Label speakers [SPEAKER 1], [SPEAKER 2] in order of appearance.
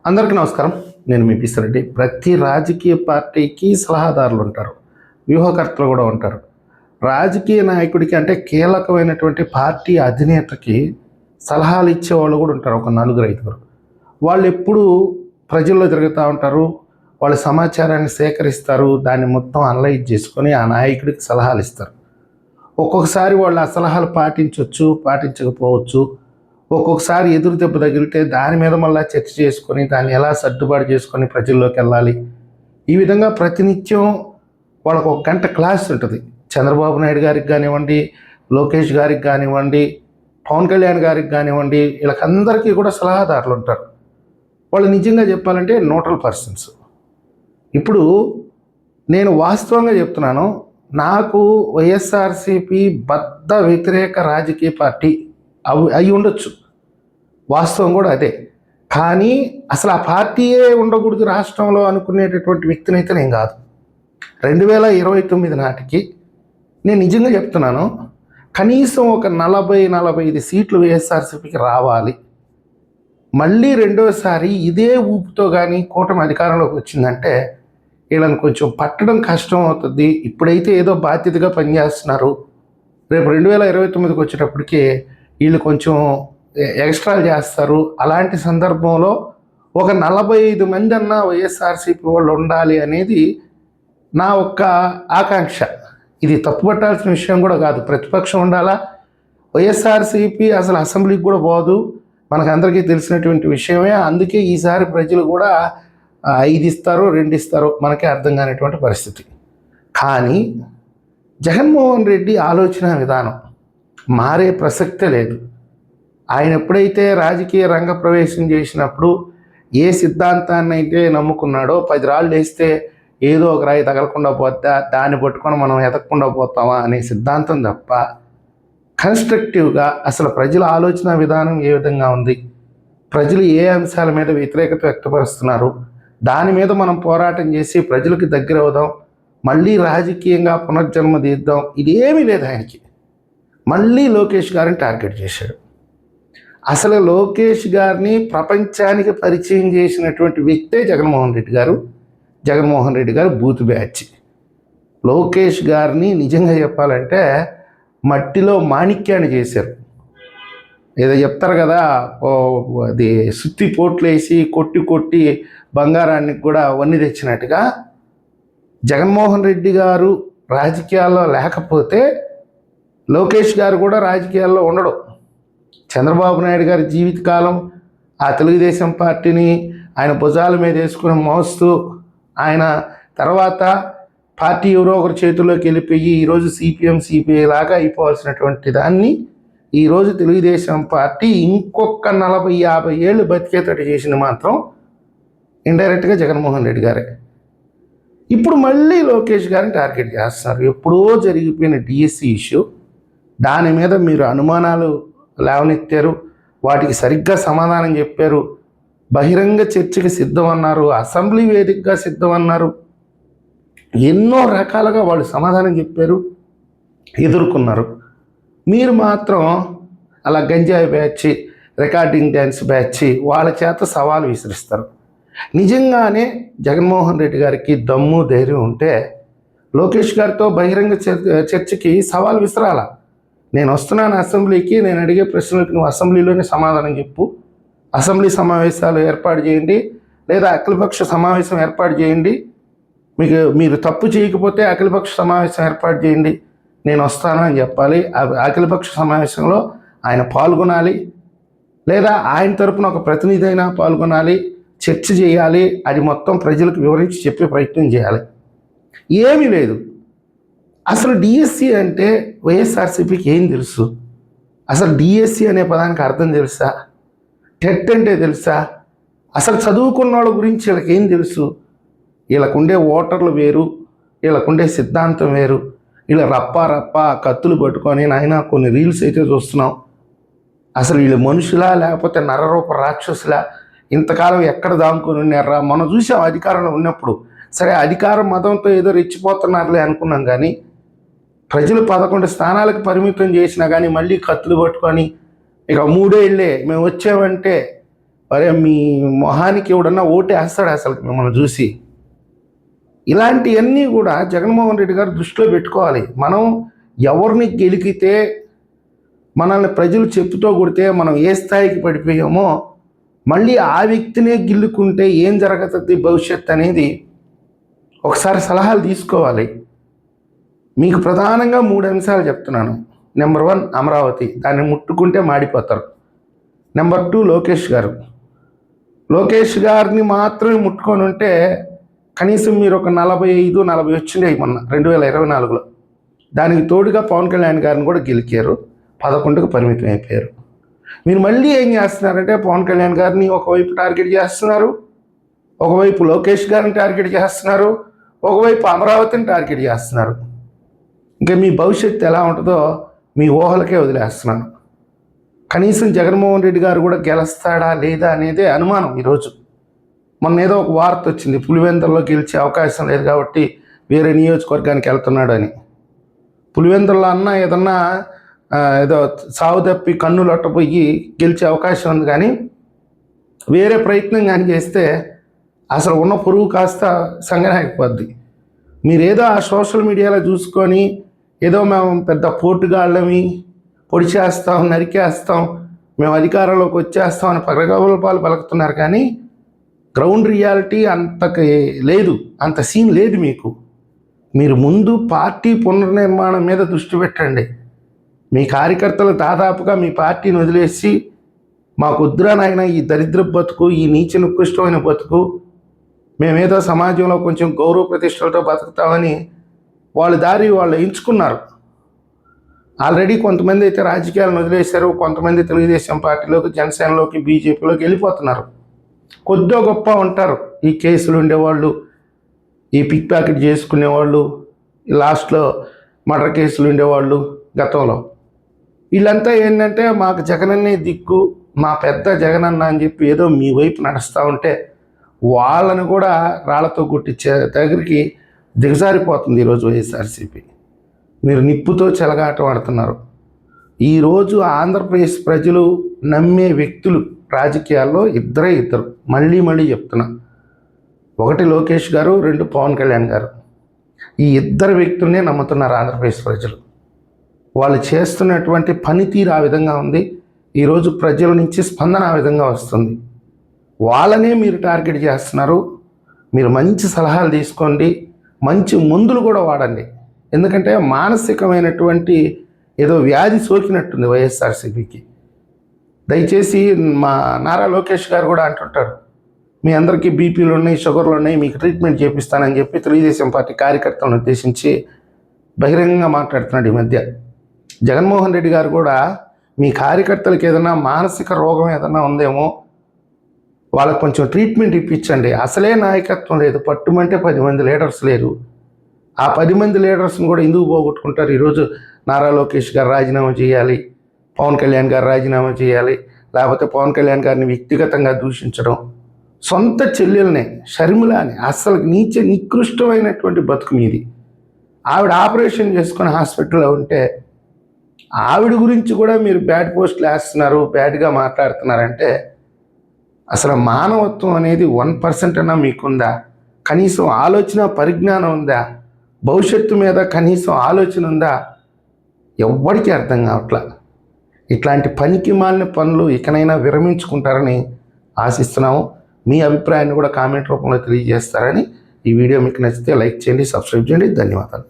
[SPEAKER 1] అందరికీ నమస్కారం. నేను మీ పిసిరెడ్డి. ప్రతి రాజకీయ పార్టీకి సలహాదారులు ఉంటారు, వ్యూహకర్తలు కూడా ఉంటారు. రాజకీయ నాయకుడికి అంటే కీలకమైనటువంటి పార్టీ అధినేతకి సలహాలు ఇచ్చేవాళ్ళు కూడా ఉంటారు, ఒక నలుగురు ఐదుగురు. వాళ్ళు ఎప్పుడూ ప్రజల్లో తిరుగుతూ ఉంటారు, వాళ్ళ సమాచారాన్ని సేకరిస్తారు, దాన్ని మొత్తం అనలైజ్ చేసుకొని ఆ నాయకుడికి సలహాలు ఇస్తారు. ఒక్కొక్కసారి వాళ్ళు ఆ సలహాలు పాటించవచ్చు, పాటించకపోవచ్చు. ఒక్కొక్కసారి ఎదురు దెబ్బ తగిలితే దాని మీద మళ్ళీ చర్చ చేసుకొని దాన్ని ఎలా సర్దుబాటు చేసుకొని ప్రజల్లోకి వెళ్ళాలి. ఈ విధంగా ప్రతినిత్యం వాళ్ళకు ఒక గంట క్లాస్ ఉంటుంది. చంద్రబాబు నాయుడు గారికి కానివ్వండి, లోకేష్ గారికి కానివ్వండి, పవన్ కళ్యాణ్ గారికి కానివ్వండి, వీళ్ళకందరికీ కూడా సలహాదారులు ఉంటారు. వాళ్ళు నిజంగా చెప్పాలంటే న్యూట్రల్ పర్సన్స్. ఇప్పుడు నేను వాస్తవంగా చెప్తున్నాను, నాకు వైఎస్ఆర్సీపీ బద్ధ వ్యతిరేక రాజకీయ పార్టీ అయి ఉండొచ్చు, వాస్తవం కూడా అదే. కానీ అసలు ఆ పార్టీయే ఉండకూడదు రాష్ట్రంలో అనుకునేటటువంటి వ్యక్తిని అయితే నేను కాదు. 2029 నాటికి నేను నిజంగా చెప్తున్నాను, కనీసం ఒక 40-45 సీట్లు వైఎస్ఆర్సీపీకి రావాలి. మళ్ళీ రెండోసారి ఇదే ఊపుతో కానీ కూటమి అధికారంలోకి వచ్చిందంటే వీళ్ళని కొంచెం పట్టడం కష్టం అవుతుంది. ఇప్పుడైతే ఏదో బాధ్యతగా పనిచేస్తున్నారు, రేపు 2029కి వచ్చేటప్పటికి వీళ్ళు కొంచెం ఎక్స్ట్రాలు చేస్తారు. అలాంటి సందర్భంలో ఒక 45 మంది అన్నా వైఎస్ఆర్సీపీ వాళ్ళు ఉండాలి అనేది నా ఒక్క ఆకాంక్ష. ఇది తప్పుపట్టాల్సిన విషయం కూడా కాదు. ప్రతిపక్షం ఉండాలా, వైఎస్ఆర్సీపీ అసలు అసెంబ్లీకి కూడా పోదు, మనకు అందరికీ తెలిసినటువంటి విషయమే. అందుకే ఈసారి ప్రజలు కూడా 5 ఇస్తారో 2 ఇస్తారో మనకే అర్థం కానిటువంటి పరిస్థితి. కానీ జగన్మోహన్ రెడ్డి ఆలోచన విధానం మారే ప్రసక్తే లేదు. ఆయన ఎప్పుడైతే రాజకీయ రంగ ప్రవేశం చేసినప్పుడు ఏ సిద్ధాంతాన్ని అయితే నమ్ముకున్నాడో, 10 రాళ్ళు వేస్తే ఏదో ఒక రాయి తగలకుండా పోతా, దాన్ని పట్టుకొని మనం ఎదగకుండా పోతామా అనే సిద్ధాంతం తప్ప కన్స్ట్రక్టివ్గా అసలు ప్రజల ఆలోచన విధానం ఏ విధంగా ఉంది, ప్రజలు ఏ అంశాల మీద వ్యతిరేకత వ్యక్తపరుస్తున్నారు, దాని మీద మనం పోరాటం చేసి ప్రజలకు దగ్గర అవుదాం, మళ్ళీ రాజకీయంగా పునర్జన్మ తీద్దాం, ఇదేమీ లేదు ఆయనకి. మళ్ళీ లోకేష్ గారిని టార్గెట్ చేశాడు. అసలు లోకేష్ గారిని ప్రపంచానికి పరిచయం చేసినటువంటి వ్యక్తే జగన్మోహన్ రెడ్డి గారు. జగన్మోహన్ రెడ్డి గారు బూత్ బ్యాచ్. లోకేష్ గారిని నిజంగా చెప్పాలంటే మట్టిలో మాణిక్యాన్ని చేశారు. ఏదో చెప్తారు కదా, అది సుత్తి పోట్లు వేసి కొట్టి కొట్టి బంగారానికి కూడా వన్ని తెచ్చినట్టుగా జగన్మోహన్ రెడ్డి గారు రాజకీయాల్లో లేకపోతే లోకేష్ గారు కూడా రాజకీయాల్లో ఉండడు. చంద్రబాబు నాయుడు గారి జీవితకాలం ఆ తెలుగుదేశం పార్టీని ఆయన భుజాల మీద వేసుకుని మోస్తూ, ఆయన తర్వాత పార్టీ ఎవరో ఒకరి చేతుల్లోకి వెళ్ళిపోయి ఈరోజు సిపిఎం సిపిఐ లాగా అయిపోవాల్సినటువంటి దాన్ని ఈరోజు తెలుగుదేశం పార్టీ ఇంకొక 40-50 ఏళ్ళు బతికేటట్టు చేసింది మాత్రం ఇండైరెక్ట్గా జగన్మోహన్ రెడ్డి గారే. ఇప్పుడు మళ్ళీ లోకేష్ గారిని టార్గెట్ చేస్తున్నారు. ఎప్పుడో జరిగిపోయిన డిఎస్సి ఇష్యూ, దాని మీద మీరు అనుమానాలు లేవనెత్తారు, వాటికి సరిగ్గా సమాధానం చెప్పారు, బహిరంగ చర్చకి సిద్ధం అన్నారు, అసెంబ్లీ వేదికగా సిద్ధం అన్నారు, ఎన్నో రకాలుగా వాళ్ళు సమాధానం చెప్పారు, ఎదుర్కొన్నారు. మీరు మాత్రం అలా గంజాయి బ్యాచ్, రికార్డింగ్ డ్యాన్స్ బ్యాచ్ వాళ్ళ చేత సవాలు విసిరిస్తారు. నిజంగానే జగన్మోహన్ రెడ్డి గారికి దమ్ము ధైర్యం ఉంటే లోకేష్ గారితో బహిరంగ చర్చకి సవాల్ విసిరాల. నేను వస్తున్నాను అసెంబ్లీకి, నేను అడిగే ప్రశ్నలకు నువ్వు అసెంబ్లీలోనే సమాధానం చెప్పు, అసెంబ్లీ ఏర్పాటు చేయండి, లేదా అఖిలపక్ష సమావేశం ఏర్పాటు చేయండి, మీరు తప్పు చేయకపోతే అఖిలపక్ష సమావేశం ఏర్పాటు చేయండి, నేను వస్తాను అని చెప్పాలి. అఖిలపక్ష సమావేశంలో ఆయన పాల్గొనాలి, లేదా ఆయన తరపున ఒక ప్రతినిధి అయినా పాల్గొనాలి, చర్చ చేయాలి, అది మొత్తం ప్రజలకు వివరించి చెప్పే ప్రయత్నం చేయాలి. ఏమీ లేదు. అసలు డిఎస్సి అంటే వైఎస్ఆర్సీపీకి ఏం తెలుసు? అసలు డిఎస్సి అనే పదానికి అర్థం తెలుసా? టెట్ అంటే తెలుసా? అసలు చదువుకున్న వాళ్ళ గురించి వీళ్ళకి ఏం తెలుసు? వీళ్ళకుండే ఓటర్లు వేరు, వీళ్ళకుండే సిద్ధాంతం వేరు. వీళ్ళు రప్ప కత్తులు పట్టుకొని నాయన కొన్ని రీల్స్ అయితే చూస్తున్నాం. అసలు వీళ్ళు మనుషులా లేకపోతే నరరూప రాక్షసులా? ఇంతకాలం ఎక్కడ దాముకొని ఉన్నారా? మనం చూసాం అధికారంలో ఉన్నప్పుడు. సరే, అధికారం మతంతో ఏదో రెచ్చిపోతున్నారులే అనుకున్నాం, కానీ ప్రజలు 11 స్థానాలకు పరిమితం చేసినా కానీ మళ్ళీ కత్తులు పట్టుకొని ఇక 3 ఏళ్ళే మేము వచ్చామంటే అరే మీ మొహానికి ఎవడన్నా ఓటేస్తాడు అసలు మిమ్మల్ని చూసి. ఇలాంటివన్నీ కూడా జగన్మోహన్ రెడ్డి గారు దృష్టిలో పెట్టుకోవాలి. మనం ఎవరిని గెలికితే, మనల్ని ప్రజలు చెప్పుతో కొడితే మనం ఏ స్థాయికి పడిపోయామో మళ్ళీ ఆ వ్యక్తినే గిల్లుకుంటే ఏం జరుగుతుంది భవిష్యత్ అనేది ఒకసారి సలహాలు తీసుకోవాలి. మీకు ప్రధానంగా 3 అంశాలు చెప్తున్నాను. నెంబర్ 1 అమరావతి, దాన్ని ముట్టుకుంటే మాడిపోతారు. నెంబర్ 2 లోకేష్ గారిని మాత్రమే ముట్టుకొని ఉంటే కనీసం మీరు ఒక 45-40 వచ్చిండే మొన్న 2024లో. దానికి తోడుగా పవన్ కళ్యాణ్ గారిని కూడా గెలికారు, 11కు పరిమితం అయిపోయారు. మీరు మళ్ళీ ఏం చేస్తున్నారంటే పవన్ కళ్యాణ్ గారిని ఒకవైపు టార్గెట్ చేస్తున్నారు, ఒకవైపు లోకేష్ గారిని టార్గెట్ చేస్తున్నారు, ఒకవైపు అమరావతిని టార్గెట్ చేస్తున్నారు. ఇంకా మీ భవిష్యత్తు ఎలా ఉంటుందో మీ ఊహలకే వదిలేస్తున్నాను. కనీసం జగన్మోహన్ రెడ్డి గారు కూడా గెలుస్తాడా లేదా అనేదే అనుమానం ఈరోజు. మొన్న ఏదో ఒక వార్త వచ్చింది, పులివెందులలో గెలిచే అవకాశం లేదు కాబట్టి వేరే నియోజకవర్గానికి వెళ్తున్నాడు అని. పులివెందులలో అన్న ఏదన్నా ఏదో సాగు తప్పి కన్నులొట్టపోయి గెలిచే అవకాశం ఉంది, కానీ వేరే ప్రయత్నం కానీ చేస్తే అసలు ఉన్న పురుగు కాస్త సంగనాకపోద్ది. మీరేదో ఆ సోషల్ మీడియాలో చూసుకొని ఏదో మేము పెద్ద పోటుగాళ్ళమి, పొడి చేస్తాం, నరికేస్తాం, మేము అధికారంలోకి వచ్చేస్తాం అని పగలగోపాలు పలుకుతున్నారు, కానీ గ్రౌండ్ రియాలిటీ అంతకి లేదు, అంత సీన్ లేదు మీకు. మీరు ముందు పార్టీ పునర్నిర్మాణం మీద దృష్టి పెట్టండి. మీ కార్యకర్తలు దాదాపుగా మీ పార్టీని వదిలేసి మాకు వద్దురా నాయన ఈ దరిద్ర బతుకు, ఈ నీచ నికృష్టమైన బతుకు, మేమేదో సమాజంలో కొంచెం గౌరవ ప్రతిష్టలతో బతుకుతామని వాళ్ళ దారి వాళ్ళు ఎంచుకున్నారు. ఆల్రెడీ కొంతమంది అయితే రాజకీయాలను వదిలేశారు, కొంతమంది తెలుగుదేశం పార్టీలోకి, జనసేనలోకి, బీజేపీలోకి వెళ్ళిపోతున్నారు. కొద్దో గొప్ప ఉంటారు ఈ కేసులు ఉండేవాళ్ళు, ఈ పిక్ ప్యాకెట్ చేసుకునేవాళ్ళు, లాస్ట్లో మర్డర్ కేసులు ఉండేవాళ్ళు గతంలో. వీళ్ళంతా ఏంటంటే మాకు జగనన్నే దిక్కు, మా పెద్ద జగనన్న అని చెప్పి ఏదో మీ వైపు నడుస్తూ ఉంటే వాళ్ళని కూడా రాళ్లతో కొట్టించే దగ్గరికి దిగజారిపోతుంది ఈరోజు వైఎస్ఆర్సీపీ. మీరు నిప్పుతో చెలగాటం ఆడుతున్నారు. ఈరోజు ఆంధ్రప్రదేశ్ ప్రజలు నమ్మే వ్యక్తులు రాజకీయాల్లో ఇద్దరు, మళ్ళీ చెప్తున్నా. 1 లోకేష్ గారు, 2 పవన్ కళ్యాణ్ గారు. ఈ ఇద్దరు వ్యక్తులనే నమ్ముతున్నారు ఆంధ్రప్రదేశ్ ప్రజలు. వాళ్ళు చేస్తున్నటువంటి పనితీరు ఆ విధంగా ఉంది. ఈరోజు ప్రజల నుంచి స్పందన ఆ విధంగా వస్తుంది. వాళ్ళనే మీరు టార్గెట్ చేస్తున్నారు. మీరు మంచి సలహాలు తీసుకోండి, మంచి మందులు కూడా వాడండి. ఎందుకంటే మానసికమైనటువంటి ఏదో వ్యాధి సోకినట్టుంది వైఎస్ఆర్సీపీకి. దయచేసి మా నారా లోకేష్ గారు కూడా అంటుంటారు, మీ అందరికీ బీపీలు ఉన్నాయి, షుగర్లు ఉన్నాయి, మీకు ట్రీట్మెంట్ చేపిస్తానని చెప్పి తెలుగుదేశం పార్టీ కార్యకర్తలను ఉద్దేశించి బహిరంగంగా మాట్లాడుతున్నాడు ఈ మధ్య. జగన్మోహన్ రెడ్డి గారు కూడా మీ కార్యకర్తలకు ఏదైనా మానసిక రోగం ఏదైనా ఉందేమో వాళ్ళకు కొంచెం ట్రీట్మెంట్ ఇప్పించండి. అసలే నాయకత్వం లేదు, పట్టుమంటే 10 మంది లీడర్స్ లేరు. ఆ 10 మంది లీడర్స్ని కూడా ఎందుకు పోగొట్టుకుంటారు? ఈరోజు నారా లోకేష్ గారు రాజీనామా చేయాలి, పవన్ కళ్యాణ్ గారు రాజీనామా చేయాలి, లేకపోతే పవన్ కళ్యాణ్ గారిని వ్యక్తిగతంగా దూషించడం, సొంత చెల్లెల్ని షర్మిలాని అసలు నికృష్టమైనటువంటి బతుకు మీది. ఆవిడ ఆపరేషన్ చేసుకుని హాస్పిటల్లో ఉంటే ఆవిడ గురించి కూడా మీరు బ్యాడ్ పోస్టులు వేస్తున్నారు, బ్యాడ్గా మాట్లాడుతున్నారంటే అసలు మానవత్వం అనేది 1% అన్నా మీకుందా? కనీసం ఆలోచన పరిజ్ఞానం ఉందా? భవిష్యత్తు మీద కనీసం ఆలోచన ఉందా? ఎవ్వడికి అర్థం కావట్లా. ఇట్లాంటి పనికి మాలిన పనులు ఇకనైనా విరమించుకుంటారని ఆశిస్తున్నాము. మీ అభిప్రాయాన్ని కూడా కామెంట్ రూపంలో తెలియజేస్తారని. ఈ వీడియో మీకు నచ్చితే లైక్ చేయండి, సబ్స్క్రైబ్ చేయండి. ధన్యవాదాలు.